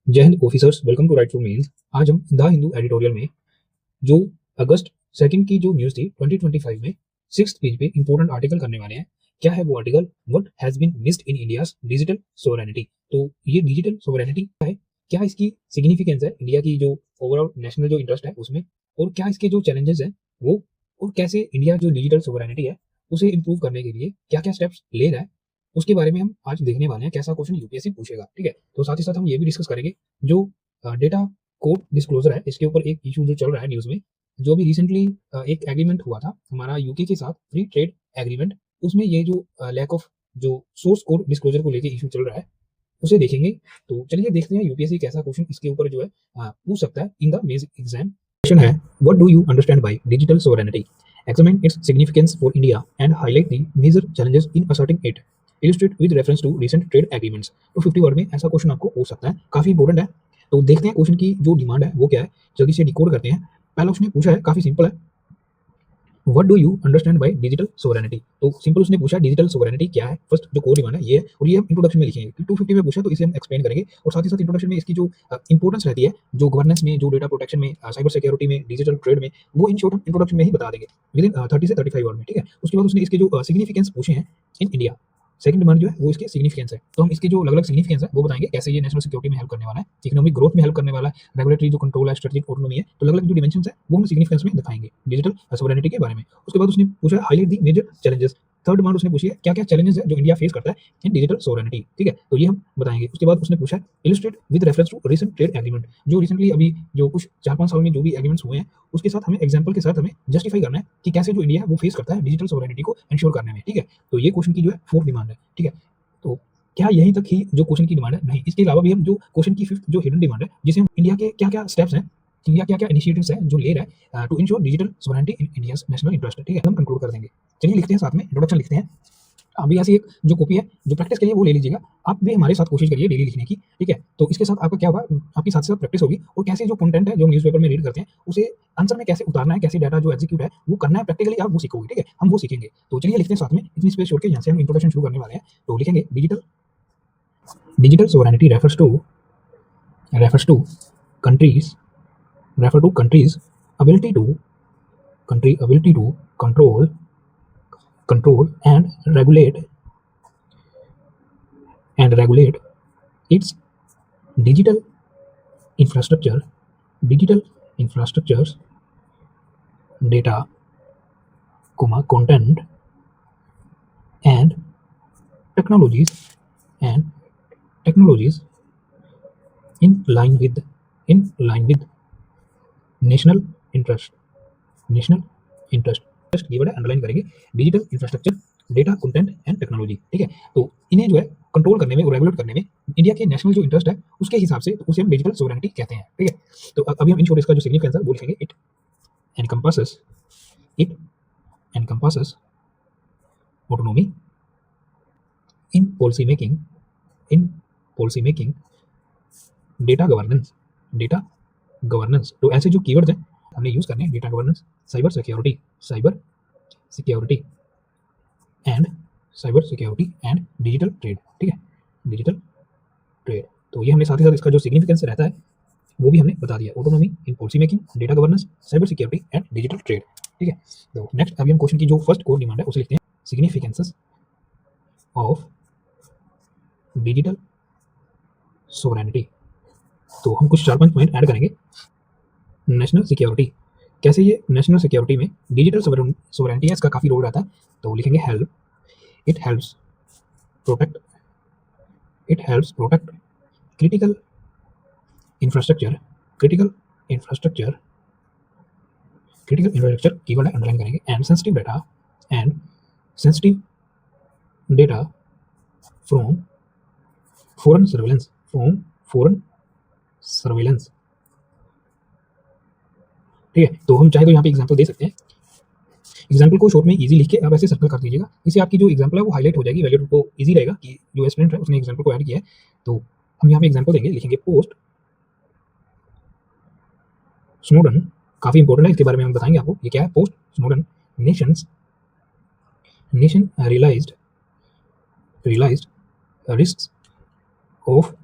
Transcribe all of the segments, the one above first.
जय हिंद officers, welcome to right from mails. आज हम द हिंदू एडिटोरियल में जो अगस्त सेकंड की जो न्यूज़ थी 2025 में 6th पेज पे इंपॉर्टेंट आर्टिकल करने वाले हैं। क्या है वो article? What has been missed in India's digital sovereignty. तो ये डिजिटल सोवरेनिटी क्या है, क्या इसकी सिग्निफिकेंस है इंडिया की जो ओवरऑल नेशनल जो इंटरेस्ट है उसमें, और क्या इसके जो चैलेंजेस हैं वो, और कैसे इंडिया जो डिजिटल सोवरेनिटी है उसे इंप्रूव करने के लिए क्या क्या स्टेप्स ले रहा है, उसके बारे में हम आज देखने वाले हैं। कैसा क्वेश्चन यूपीएससी पूछेगा, ठीक है। तो साथ ही साथ हम ये भी डिस्कस करेंगे जो डेटा कोड डिस्क्लोजर है, इसके ऊपर एक इशू जो चल रहा है न्यूज़ में। जो भी रिसेंटली एक एग्रीमेंट हुआ था हमारा यूके के साथ, फ्री ट्रेड एग्रीमेंट, उसमें ये जो लैक ऑफ जो सोर्स कोड डिस्क्लोजर को लेके इशू चल रहा है उसे देखेंगे। तो चलिए देखते हैं यूपीएससी कैसा क्वेश्चन इसके ऊपर जो है पूछ सकता है in the mains exam. Question है, what do you understand by digital sovereignty, examine its significance for India and highlight the major challenges in asserting it, illustrate with reference to recent trade agreements। तो 50 word में ऐसा question आपको हो सकता है, काफी important है। तो देखते हैं क्वेश्चन की जो डिमांड है वो क्या है, जल्दी से डिकोड करते हैं। पहला उसने पूछा है, काफी सिंपल है, what do you understand by digital sovereignty. तो सिंपल उसने पूछा डिजिटल सोवरेनिटी क्या है, फर्स्ट जो कोर डिमांड है ये है, और ये हम इंट्रोडक्शन में लिखेंगे। 250 में पूछा तो इसे हम एक्सप्लेन करेंगे, और साथ ही साथ इंट्रोडक्शन में इसकी जो इंपॉर्टेंस रहती है, जो गवर्नेंस में, जो डेटा प्रोटेक्शन में, साइबर सिक्योरिटी में, डिजिटल ट्रेड में, वो इन शॉर्ट हम इंट्रोडक्शन में ही बता देंगे विद इन 30 से 35 वर्ड में, ठीक है। उसके बाद उसने इसके जो सिग्निफिकेंस पूछे हैं इन इंडिया, सेकंड डिमांड जो है वो इसके सिग्निफिकेंस है। तो हम इसके जो अलग अलग सिग्निफिकेंस है वो बताएंगे, कैसे ये नेशनल सिक्योरिटी में हेल्प करने वाला है, इकोनॉमिक ग्रोथ में हेल्प करने वाला है, रेगुलेटरी जो कंट्रोल है, स्ट्रेटेजिक ऑटोनॉमी है, तो अलग अलग जो डिमेंशंस है वो हम सिग्निफिकेंस में दिखाएंगे डिजिटल सोवरेनिटी के बारे में। उसके बाद उसने पूछा highlight the major challenges. Third demand उसने पूछी है क्या क्या चैलेंजेस है जो इंडिया फेस करता है इन डिजिटल सोवरेनिटी, ठीक है, तो ये हम बताएंगे। उसके बाद उसने पूछा illustrate with reference to recent trade agreement, जो रिसेंटली अभी जो कुछ 4-5 साल में जो भी एग्रीमेंट्स हुए हैं उसके साथ हमें एग्जांपल के साथ हमें जस्टिफाई करना है कि कैसे जो इंडिया है वो फेस करता है डिजिटल सोवरेनिटी को इंश्योर करने में, ठीक है। तो ये क्वेश्चन की जो है फोर्थ डिमांड है, ठीक है। तो क्या यहीं तक ही जो क्वेश्चन की डिमांड है? नहीं, इसके अलावा भी हम जो क्वेश्चन की फिफ्थ जो हिडन डिमांड है, जिसे हम इंडिया के क्या क्या स्टेप्स हैं, इंडिया क्या क्या इनिशिएटिव्स हैं जो ले रहा है to ensure digital sovereignty in India's national interest, ठीक है, हम कंक्लूड कर देंगे। चलिए लिखते हैं साथ में, इंट्रोडक्शन लिखते हैं। आप भी ऐसी एक जो कॉपी है जो प्रैक्टिस के लिए वो ले लीजिएगा, आप भी हमारे साथ कोशिश करिए डेली लिखने की, ठीक है। तो इसके साथ आपका क्या होगा, आपकी साथ साथ प्रैक्टिस होगी, और कैसे जो कंटेंट है जो न्यूज़पेपर में रीड करते हैं उसे आंसर में कैसे उतारना है, कैसे डाटा जो एग्जीक्यूट है वो करना है प्रैक्टिकली, आप वो सीखोगे, ठीक है, हम वो सीखेंगे। तो चलिए लिखते हैं साथ में, इतनी स्पेस छोड़ के यहाँ से हम इंट्रोडक्शन शुरू करने वाले हैं। तो लिखेंगे digital sovereignty refers to countries refer to countries ability to ability to control and regulate its digital infrastructure digital infrastructures, data, content, and technologies and technologies in line with national interest national interest keyword है, underline करेंगे। Digital infrastructure, data, content and technology, ठीक है। तो इन्हें जो है control करने में और रेगुलेट करने में इंडिया के नेशनल जो इंटरेस्ट है उसके हिसाब से, तो उसे हम डिजिटल सोवरेनिटी कहते हैं, ठीक है। तो अभी हम इन शॉर्ट इसका जो सिग्निफिकेंस है वो लिखेंगे, it encompasses autonomy in policy making data governance. तो ऐसे जो कीवर्ड्स हैं हमने यूज करने हैं, data governance, cyber security and digital trade, ठीक है, डिजिटल ट्रेड। तो ये हमने साथ ही साथ इसका जो सिग्निफिकेंस रहता है वो भी हमने बता दिया, autonomy in policy making, data governance, cyber security and digital trade, ठीक है। तो नेक्स्ट अभी हम क्वेश्चन की जो फर्स्ट कोर डिमांड है उसे लिखते हैं, सिग्निफिकेंसेस ऑफ डिजिटल सोवरेनिटी। तो हम कुछ 4-5 पॉइंट ऐड करेंगे। नेशनल सिक्योरिटी, कैसे ये नेशनल सिक्योरिटी में डिजिटल सोवरेनिटी है इसका काफ़ी रोल रहता है। तो लिखेंगे help it helps protect critical infrastructure critical infrastructure keyword है, अंडरलाइन करेंगे, and sensitive data from foreign surveillance, ठीक है। तो हम चाहे तो यहाँ पे एग्जांपल दे सकते हैं, एग्जाम्पल को शॉर्ट में इजी लिख के आप ऐसे सर्कल कर दीजिएगा, इससे आपकी जो एग्जाम्पल है वो हाईलाइट हो जाएगी, वैल्यू को इजी रहेगा कि जो स्टूडेंट है उसने एग्जाम्पल को ऐड किया है। तो हम यहाँ पे एग्जाम्पल देंगे, लिखेंगे पोस्ट स्नोडन, काफ़ी इंपॉर्टेंट है, इसके बारे में हम बताएंगे आपको ये क्या है। Post Snowden nation realised risk of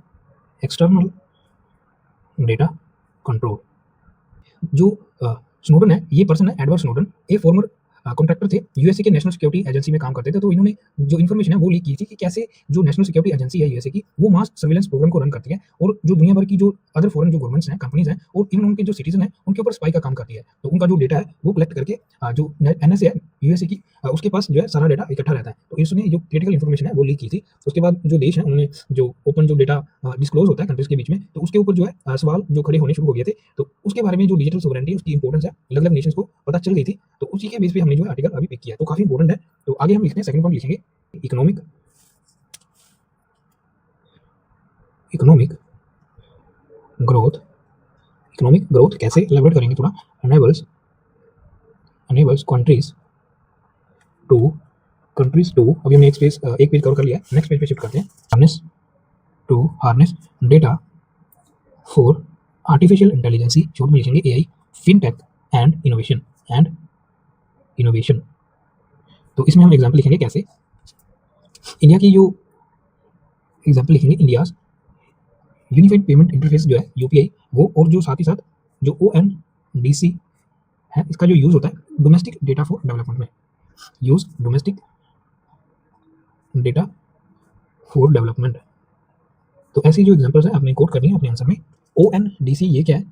external data control. जो स्नोडन है, ये पर्सन है Edward Snowden, a former contractor थे, यूएसए के नेशनल सिक्योरिटी एजेंसी में काम करते थे। तो इन्होंने जो इन्फॉर्मेशन है वो लीक की थी कि कैसे जो नेशनल सिक्योरिटी एजेंसी है यूएसए की, वो मास सर्विलेंस प्रोग्राम को रन करती है और जो दुनिया भर की जो अदर फॉरेन जो गवर्नमेंट्स हैं, कंपनीज हैं और इवन उनके जो सिटीजन हैं, उनके ऊपर स्पाई का काम करती है। तो उनका जो डेटा है वो कलेक्ट करके जो एनएसए है यूएसए की, उसके पास जो है सारा डेटा इकट्ठा रहता है। तो इसने जो क्रिटिकल इन्फॉर्मेशन है वो लीक की थी। उसके बाद जो देश है उन्होंने जो ओपन जो डेटा डिस्क्लोज होता है कंट्रीज के बीच में, तो उसके ऊपर जो है सवाल जो खड़े होने शुरू हो गए थे। तो उसके बारे में जो डिजिटल सोवरेनिटी उसकी इंपॉर्टेंस है अलग अलग नेशंस को पता चल गई थी। तो उसी के बेस पे हमने जो आर्टिकल अभी पिक किया, तो काफी इंपॉर्टेंट है। तो आगे हम लिखते हैं, सेकंड पॉइंट लिखेंगे economic economic growth. Economic growth कैसे एलाबोरेट करेंगे थोड़ा। अनेबल्स कंट्रीज टू अभी हमने एक पेज कवर कर लिया है, नेक्स्ट पेज पे शिफ्ट करते हैं। Harness data for artificial intelligence, short में लिखेंगे एआई, फिनटेक एंड इनोवेशन। तो इसमें हम एग्जांपल लिखेंगे कैसे। इंडिया की जो एग्जांपल लिखेंगे, इंडिया यूनिफाइड पेमेंट इंटरफेस जो है यूपीआई, वो और जो साथ ही साथ जो ओएनडीसी है, इसका जो यूज होता है डोमेस्टिक डेटा फॉर डेवलपमेंट में, use domestic data for development. तो ऐसी जो एग्जांपल्स है आपने कोट करनी है अपने आंसर में। ओएनडीसी ये क्या है,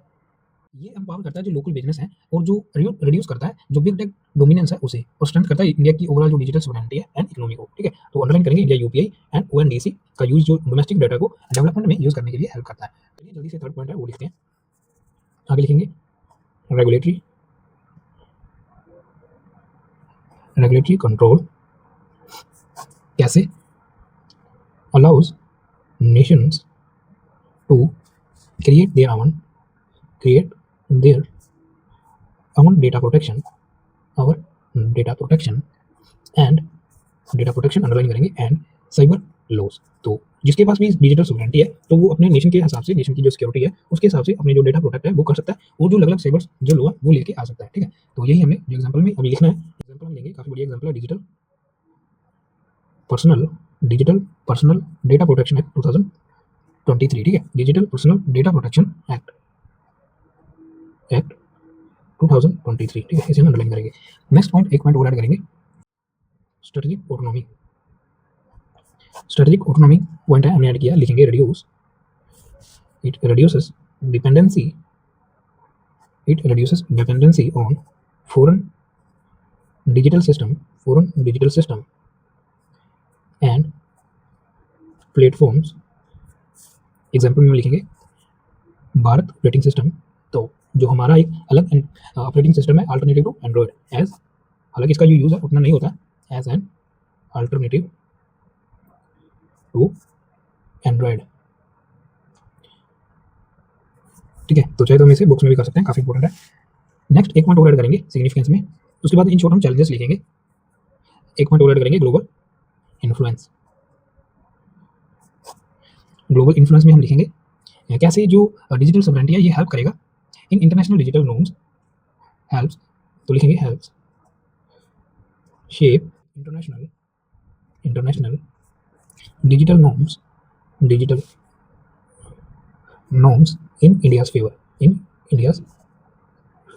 ये एम्पावर करता है जो लोकल बिजनेस है और जो रिड्यूस करता है जो बिग टेक डोमिनेंस है उसे, और स्ट्रेंथ करता है इंडिया की ओवरऑल जो डिजिटल सोवरेनिटी है एंड इकोनॉमी को। ठीक है, तो अंडरलाइन करेंगे इंडिया यूपीआई एंड ओएनडीसी का यूज जो डोमेस्टिक डाटा को डेवलपमेंट में यूज करने के लिए हेल्प करता है। चलिए जल्दी से थर्ड पॉइंट है वो लिखते हैं। आगे लिखेंगे रेगुलेटरी कंट्रोल कैसे allows nations to create their own data protection, our data protection and data protection underline करेंगे एंड साइबर लॉज। तो जिसके पास भी डिजिटल सोवरेनिटी है तो वो अपने नेशन के हिसाब से, नेशन की जो सिक्योरिटी है उसके हिसाब से अपने जो डेटा प्रोटेक्ट है वो कर सकता है और जो अलग अलग साइबर जो लॉ है वो लेके आ सकता है। ठीक है, तो यही हमने जो एग्जांपल में अभी लिखना है, एग्जांपल हम लेंगे, काफी बढ़िया एग्जांपल है digital personal data protection act 2023। ठीक है, digital personal data protection act 2023। ठीक है, इसे हम अंडरलाइन करेंगे। नेक्स्ट पॉइंट, एक पॉइंट और ऐड करेंगे, स्ट्रेटेजिक ऑटोनॉमी पॉइंट है हमने ऐड किया, लिखेंगे it reduces dependency on foreign digital system and platforms. Example में लिखेंगे भारत ऑपरेटिंग सिस्टम। तो जो हमारा एक अलग ऑपरेटिंग सिस्टम है अल्टरनेटिव टू एंड्रॉयड, एज हालांकि इसका जो यूज है उतना नहीं होता, as an alternative to Android. ठीक है, तो चाहे तो हम इसे बुक्स में भी कर सकते हैं, काफी इंपॉर्टेंट है। नेक्स्ट एक पॉइंट और ऐड करेंगे सिग्निफिकेंस में, उसके बाद इन शॉर्ट हम चैलेंजेस लिखेंगे। एक पॉइंट और ऐड करेंगे ग्लोबल इन्फ्लुएंस में हम लिखेंगे कैसे जो डिजिटल सोवरेनिटी है ये हेल्प करेगा in international digital norms, helps, तो लिखेंगे helps shape international digital norms in India's favour.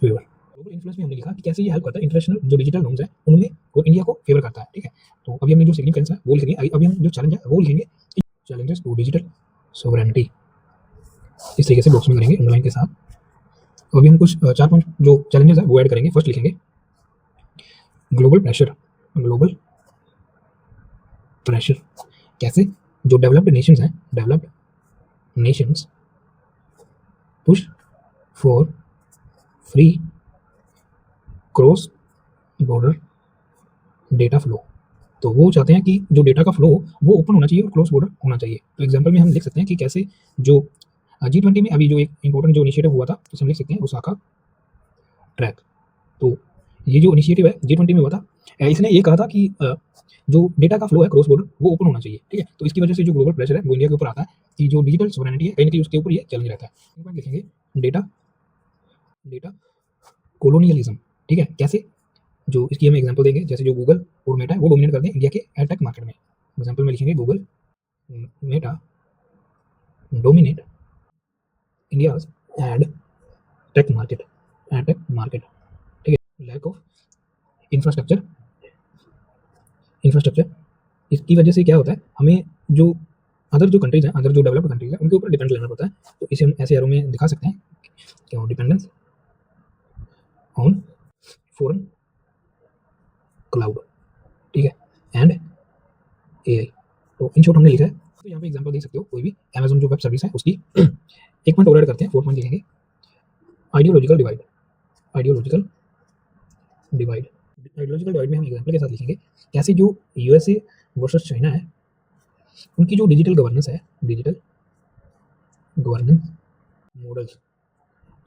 Global influence में हमने लिखा कि कैसे ये हेल्प करता है इंटरनेशनल जो डिजिटल नॉर्म्स है उनमें और इंडिया को फेवर करता है। ठीक है, तो अभी हमने जो सिग्निफिकेंस है वो लिखेंगे, अभी हम जो चैलेंज है वो लिखेंगे चैलेंजेस टू डिजिटल सोवरेनिटी। इस तरीके से बॉक्स में करेंगे अंडरलाइन के साथ। तो अभी हम कुछ 4 पॉइंट जो चैलेंजेस है वो ऐड करेंगे। फर्स्ट लिखेंगे ग्लोबल प्रेशर कैसे जो developed Nations push for free cross border data flow. तो वो चाहते हैं कि जो डेटा का फ्लो वो ओपन होना चाहिए और क्रॉस बॉर्डर होना चाहिए। तो एग्जांपल में हम लिख सकते हैं कि कैसे जो G20 में अभी जो एक इंपॉर्टेंट जो इनिशिएटिव हुआ था तो हम लिख सकते हैं ओसाका ट्रैक। तो ये जो इनिशिएटिव है G20 में हुआ था, इसने ये कहा था कि जो डेटा का फ्लो है क्रॉस बॉर्डर वो ओपन होना चाहिए। ठीक है, तो इसकी वजह से जो ग्लोबल प्रेशर है वो इंडिया के ऊपर आता है कि जो डिजिटल सोवरेनिटी है कहीं ना कहीं उसके ऊपर ये चैलेंज रहता है। लिखेंगे डेटा कोलोनियलिज्म। ठीक है, कैसे जो इसकी हम एग्जांपल देंगे, जैसे जो गूगल और मेटा है वो डोमिनेट करते हैं इंडिया के एडटेक मार्केट में। एग्जांपल में लिखेंगे Google Meta dominate India's ed tech market, ed tech market, ठीक है। लैक ऑफ इंफ्रास्ट्रक्चर, इंफ्रास्ट्रक्चर इसकी वजह से क्या होता है, हमें जो अदर जो कंट्रीज हैं, अदर जो डेवलप्ड कंट्रीज हैं, उनके ऊपर डिपेंड लेना पड़ता है। तो इसे हम ऐसे एरो में दिखा सकते हैं, क्या डिपेंडेंस ऑन फॉरेन क्लाउड, ठीक है, एंड एआई। तो इन शॉर्ट हमने लिखा है। तो यहाँ पे एग्जांपल देख सकते हो, कोई भी अमेजोन जो वेब सर्विस है उसकी एक पॉइंट और ऐड करते हैं, 4 पॉइंट लिखेंगे, ideological divide, ideological divide, ideological divide में हम एग्जांपल के साथ लिखेंगे कैसे जो यूएसए वर्सेस चाइना है, उनकी जो डिजिटल गवर्नेंस है, डिजिटल गवर्नेंस मॉडल्स,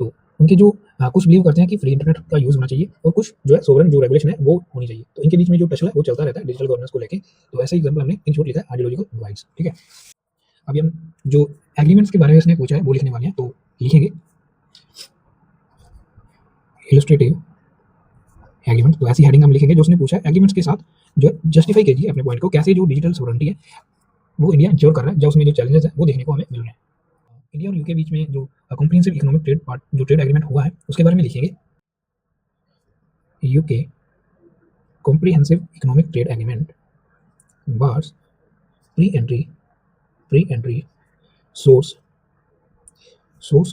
तो उनके जो कुछ बिलीव करते हैं कि फ्री इंटरनेट का यूज़ होना चाहिए और कुछ जो है सोवरेन जो रेगुलेशन है वो होनी चाहिए। तो इनके बीच में जो टसल है वो चलता रहता है डिजिटल गवर्नेंस को लेके। तो ऐसा एग्जांपल हमने इन शॉर्ट लिखा है, आइडियोलॉजिकल डिवाइड्स, ठीक है। अभी हम जो एग्रीमेंट्स के बारे में इसने पूछा है वो लिखने वाले हैं, तो लिखेंगे इलस्ट्रेटिव एग्रीमेंट। तो ऐसी हेडिंग हम लिखेंगे जो उसने पूछा है, एग्रीमेंट्स के साथ जो जस्टिफाई कीजिए अपने पॉइंट को, कैसे जो डिजिटल सोवरेंटी है वो इंडिया इंश्योर कर रहा है, जो उसमें जो चैलेंजेस है वो देखने को हमें मिल रहे हैं। इंडिया और यूके बीच में जो कॉम्प्रिहेंसिव इकोनॉमिक ट्रेड पार्ट जो ट्रेड एग्रीमेंट हुआ है उसके बारे में लिखेंगे, UK comprehensive economic trade agreement bars pre entry source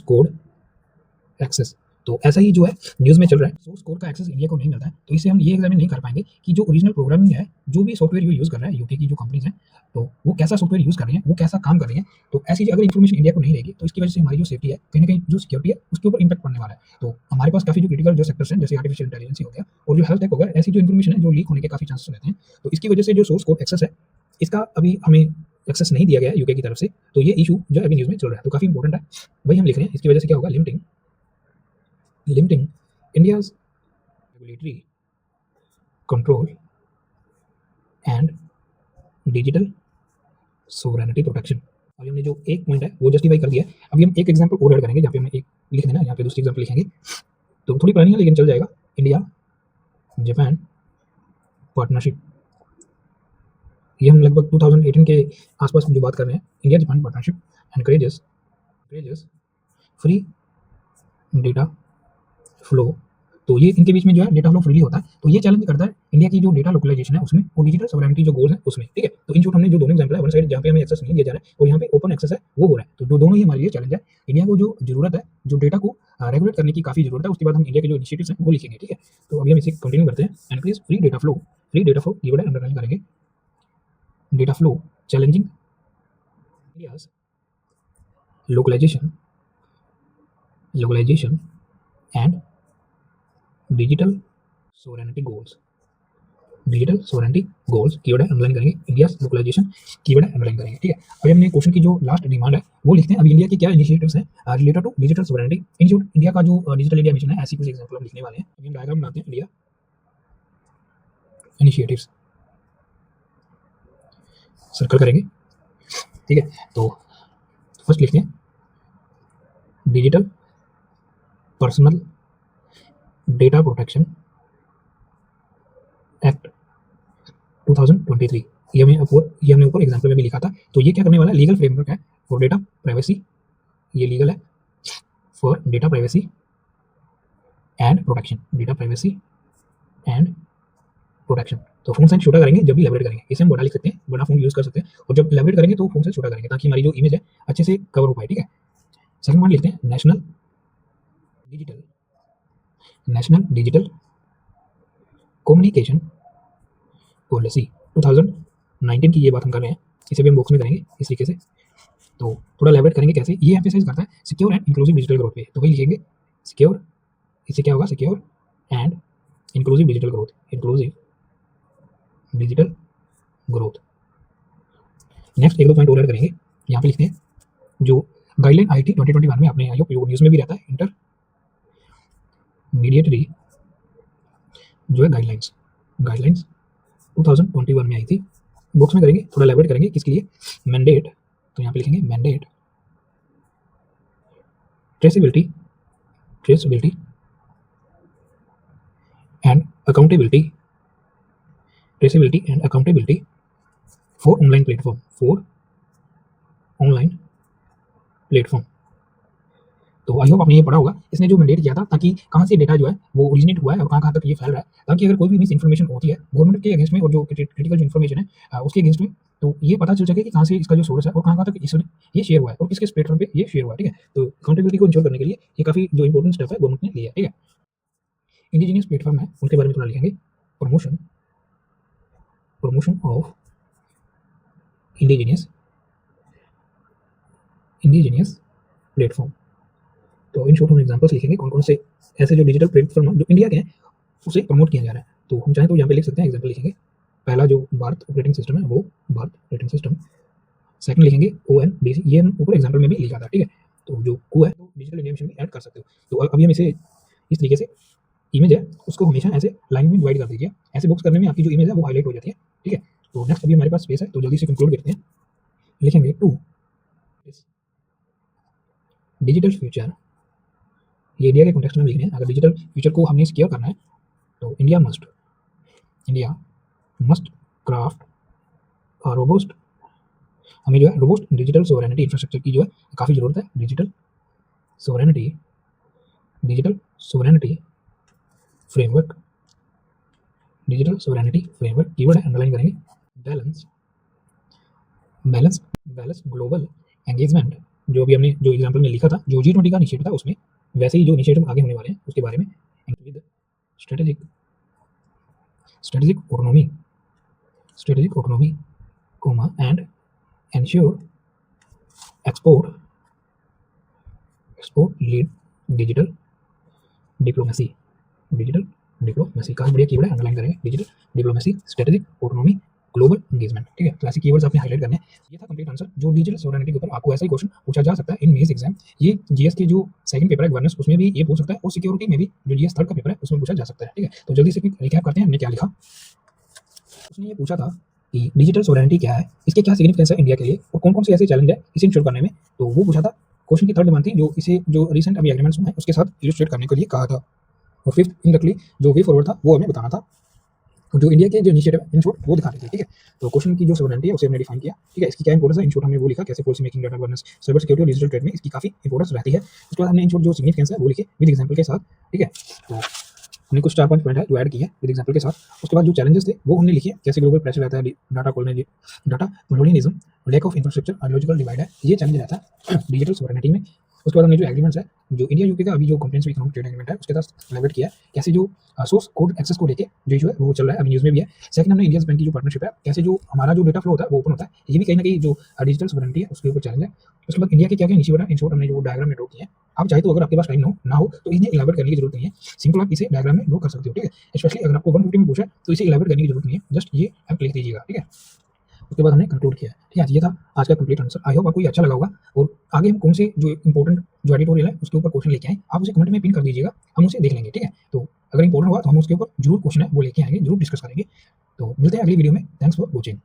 code access. तो ऐसा ही जो है न्यूज़ में चल रहा है, सोर्स कोड का एक्सेस इंडिया को नहीं मिलता है, तो इससे हम ये एग्जामिन नहीं कर पाएंगे कि जो ओरिजिनल प्रोग्रामिंग है, जो भी सॉफ्टवेयर यूज़ कर रहा है यूके की जो कंपनीज हैं, तो वो कैसा सॉफ्टवेयर यूज़ कर रही हैं, वो कैसा काम कर रही हैं। तो ऐसी अगर इन्फॉर्मेशन इंडिया को नहीं रहेगी तो इसकी वजह से हमारी जो सेफ्टी है, कहीं ना कहीं जो सिक्योरिटी है उसके ऊपर इंपैक्ट पड़ने वाला है। तो हमारे पास काफ़ी जो क्रिटिकल जो सेक्टर्स हैं, जैसे आर्टिफिशियल इंटेलिजेंस हो गया और जो हेल्थ टेक हो गया, ऐसी जो इन्फॉर्मेशन है जो लीक होने के काफ़ी चांसेस रहते हैं। तो इसकी वजह से जो सोर्स कोड एक्सेस है, इसका अभी हमें एक्सेस नहीं दिया गया है यूके की तरफ से, तो ये इशू जो अभी न्यूज़ में चल रहा है, तो काफ़ी इंपॉर्टेंट है, वही हम लिख रहे हैं। इसकी वजह से क्या होगा, limiting India's regulatory control and digital sovereignty protection। अभी हमने जो एक पॉइंट है वो जस्टिफाई कर दिया है। अभी हम एक एग्जांपल और ऐड करेंगे, जहाँ पे हमें एक लिख देना, यहाँ पे दूसरी एग्जांपल लिखेंगे, तो थोड़ी पुरानी है लेकिन चल जाएगा। इंडिया जापान पार्टनरशिप, ये हम लगभग 2018 के आसपास जो बात कर रहे हैं। India Japan partnership encourages free data flow. तो ये इनके बीच में जो है डेटा फ्लो फ्रीली होता है, तो ये चैलेंज करता है इंडिया की जो डेटा लोकलाइजेशन है उसमें और डिजिटल सॉवरेनिटी जो गोल्स है उसमें, ठीक है। तो इन शॉर्ट हमने जो दोनों एग्जांपल है, वन साइड जहाँ पे हमें एक्सेस नहीं दिया जा रहा है और यहाँ पे ओपन एक्सेस है वो हो रहा है, तो जो दोनों ही हमारे लिए चैलेंज है। इंडिया को जो जरूरत है, जो डेटा को रेगुलेट करने की काफी जरूरत है, उसके बाद हम इंडिया के जो इनिशिएटिव्स हैं वो लिखेंगे, ठीक है। तो अभी हम इसे कंटिन्यू करते हैं। Encourage free data flow keyword underline करेंगे, data flow challenging India's localisation and digital sovereignty goals keyword है अंडरलाइन करेंगे, इंडिया लोकलाइजेशन कीवर्ड है अंडरलाइन करेंगे, ठीक है। अभी हमने क्वेश्चन की जो लास्ट डिमांड है वो लिखते हैं। अभी इंडिया के क्या इनिशिएटिव्स हैं related to digital sovereignty. In short India का जो डिजिटल इंडिया मिशन है, ऐसी कुछ एग्जांपल हम लिखने वाले हैं। अभी हम डायग्राम बनाते हैं, इंडिया इनिशिएटिव्स सर्कल करेंगे, ठीक है। तो फर्स्ट लिखते हैं digital personal data protection act 2023। ये हमने ऊपर एग्जांपल में भी लिखा था। तो ये क्या करने वाला है, लीगल फ्रेमवर्क है फॉर डेटा प्राइवेसी, ये लीगल है for data privacy and protection, data privacy and protection. तो फोन साइज छोटा करेंगे जब भी इलेबोरेट करेंगे, इसे हम बड़ा लिख सकते हैं, बड़ा फोन यूज कर सकते हैं, और जब इलेबोरेट करेंगे तो फोन साइज छोटा करेंगे ताकि हमारी जो इमेज है अच्छे से कवर हो पाए, ठीक है। सेकंड पॉइंट लिखते हैं नेशनल डिजिटल कम्युनिकेशन पॉलिसी 2019 की ये बात हम कर रहे हैं, इसे भी हम बॉक्स में करेंगे इस तरीके से। तो थोड़ा इलेबोरेट करेंगे कैसे, ये एम्फेसाइज करता है secure and inclusive digital growth पे, तो वही लिखेंगे सिक्योर, इससे क्या होगा, secure and inclusive digital growth. Next एक दो पॉइंट और ऐड करेंगे, यहाँ पे लिखते हैं जो गाइडलाइन आई थी 2021 में, आपने न्यूज़ में भी रहता है, इंटरमीडिएटरी जो है गाइडलाइंस 2021 में आई थी। बुक्स में करेंगे, थोड़ा इलेबोरेट करेंगे किसके लिए, मैंडेट, तो यहाँ पे लिखेंगे mandate traceability and accountability for online platform तो आई होप आपने ये पढ़ा होगा, इसने जो मैंडेट किया था ताकि कहाँ से डेटा जो है वो ओरिजिनेट हुआ है और कहाँ-कहाँ तक ये फैल रहा है, ताकि अगर कोई भी मिस इन्फॉर्मेशन होती है गवर्नमेंट के अगेंस्ट में और जो क्रिटिकल जो इन्फॉर्मेशन है उसके अगेंस्ट में, तो ये पता चल सके कि कहाँ से इसका जो सोर्स है और कहाँ-कहाँ तक इसने ये शेयर हुआ है और किस-किस प्लेटफ़ॉर्म पे ये शेयर हुआ है, ठीक है? तो अकाउंटेबिलिटी को इंश्योर करने के लिए ये काफ़ी जो इम्पोर्टेंट स्टेप है गवर्नमेंट ने लिया है, ठीक है? इंडिजिनियस प्लेटफ़ॉर्म है, उनके बारे में थोड़ा लिखेंगे। Promotion promotion of indigenous indigenous platform. तो इन शॉर्ट हम एग्जांपल्स लिखेंगे कौन-कौन से ऐसे जो डिजिटल प्लेटफ़ॉर्म हैं जो इंडिया के हैं, उसे प्रमोट किया जा रहा है। तो हम चाहें तो यहाँ पे लिख सकते हैं, एग्जांपल लिखेंगे। पहला जो भारत ऑपरेटिंग सिस्टम है वो भारत ऑपरेटिंग सिस्टम। सेकंड लिखेंगे ओएनडीसी, ये हम ऊपर एग्जांपल में भी लिखा था, ठीक है? तो जो को है तो डिजिटल इंडिया मिशन में ऐड कर सकते हो। तो अभी हम इसे इस तरीके से इमेज है उसको हमेशा ऐसे लाइन में डिवाइड कर दीजिए। ऐसे बॉक्स करने में आपकी जो इमेज है वो हाईलाइट हो जाती है, ठीक है? तो नेक्स्ट अभी हमारे पास स्पेस है तो जल्दी से कंक्लूड करते हैं। लिखेंगे टू डिजिटल फ्यूचर, ये इंडिया के कॉन्टेक्स्ट में लिखने हैं। अगर डिजिटल फ्यूचर को हमने सिक्योर करना है तो India must craft a robust, हमें जो है रोबस्ट डिजिटल सोवरेनिटी इंफ्रास्ट्रक्चर की जो है काफ़ी ज़रूरत है। Digital sovereignty framework, digital sovereignty framework keyword है, अंडरलाइन करेंगे। बैलेंस ग्लोबल एंगेजमेंट, जो अभी हमने जो एग्जांपल में लिखा था, जो G20 का इनिशिएटिव था उसमें, वैसे ही जो इनिशिएटिव आगे होने वाले हैं उसके बारे में। With strategic autonomy comma and ensure export lead digital diplomacy काफी बढ़िया कीवर्ड है, अंडरलाइन करेंगे। Digital diplomacy, strategic autonomy, global engagement, ठीक है? तो ऐसे कीवर्ड्स आपने हाईलाइट करने हैं। ये था कंप्लीट आंसर जो डिजिटल सोवरेनिटी के ऊपर आपको ऐसा ही क्वेश्चन पूछा जा सकता है इन मेंस एग्जाम। ये जीएस के जो सेकंड पेपर है गवर्नेंस, उसमें भी ये पूछ सकता है और सिक्योरिटी में भी जो जीएस थर्ड का पेपर है उसमें पूछा जा सकता है, ठीक है? तो जल्दी से रिकैप करते हैं हमने क्या लिखा। उसने ये पूछा था कि डिजिटल सोवरेनिटी क्या है, इसके क्या सिग्निफिकेंस है इंडिया के लिए और कौन-कौन से ऐसे चैलेंज है इसे इंश्योर करने में, तो वो पूछा था। क्वेश्चन की थर्ड डिमांड थी जो इसे जो रिसेंट अभी एग्रीमेंट्स हुए हैं उसके साथ इलस्ट्रेट करने के लिए कहा था। और फिफ्थ इनडायरेक्टली जो वे फॉरवर्ड था वो हमें बताना था, जो इंडिया के जो इनिशिएटिव इन शॉर्ट वो दिखाने थे, ठीक है? तो क्वेश्चन की जो सोवरेनिटी है उसे हमने डिफाइन किया, ठीक है? इसकी क्या इंपॉर्टेंस है इन शॉर्ट हमने वो लिखा, कैसे policy making, data governance, cyber security और डिजिटल ट्रेड में इसकी काफी इंपॉर्टेंस रहती है। उसके बाद हमने इन शॉर्ट जो सिग्निफिकेंस है वो लिखे विद एग्जांपल के साथ, ठीक है? तो हमने कुछ 4-5 पॉइंट है जो ऐड किए विद एग्जांपल के साथ। उसके बाद जो चैलेंजेस थे वो हमने लिखे, कैसे ग्लोबल प्रेशर रहता है, data monopolism, lack of infrastructure, ideological divide है, ये चैलेंज रहता है डिजिटल सोवरेनिटी में। उसके बाद हमने जो एग्रीमेंट्स है, जो इंडिया यूके का अभी जो कॉम्प्रिहेंसिव इकोनॉमिक ट्रेड एग्रीमेंट है उसके साथ एलाबोरेट किया है, कैसे जो सोर्स कोड एक्सेस को लेके जो इशू है वो चल रहा है, अभी न्यूज़ में भी है। सेकंड हमने इंडियन बैंक की जो पार्टनरशिप है, कैसे जो हमारा जो डेटा फ्लो होता है वो ओपन होता है, ये भी कहीं ना कहीं जो डिजिटल सोवरेनिटी है उसके ऊपर चैलेंज है। उसके बाद इंडिया के क्या क्या इनिशिएटिव है इन शॉर्ट हमने जो डायग्राम में ड्रॉ किया है। आप चाहे तो अगर आपके पास टाइम ना हो तो इन्हें इलाबोरेट करने की जरूरत नहीं है, सिंपल आप इसे डायग्राम में ड्रॉ कर सकते हो, ठीक है? स्पेशली अगर आपको 150 में पूछा है तो इसे इलाबोरेट करने की जरूरत नहीं है, जस्ट ये आप लिख दीजिएगा, ठीक है? उसके बाद हमने कंक्लूड किया है, ठीक है? ये था आज का कंप्लीट आंसर। आई होप आपको ये अच्छा लगा होगा और आगे हम कौन से जो इंपॉर्टेंट जो एडिटोरियल है उसके ऊपर क्वेश्चन लेके आए आप उसे कमेंट में पिन कर दीजिएगा, हम उसे देख लेंगे, ठीक है? तो अगर इंपॉर्टेंट हुआ तो हम उसके ऊपर जरूर क्वेश्चन है वो लेके आएंगे, जरूर डिस्कस करेंगे। तो मिलते हैं अगली वीडियो में। Thanks for watching.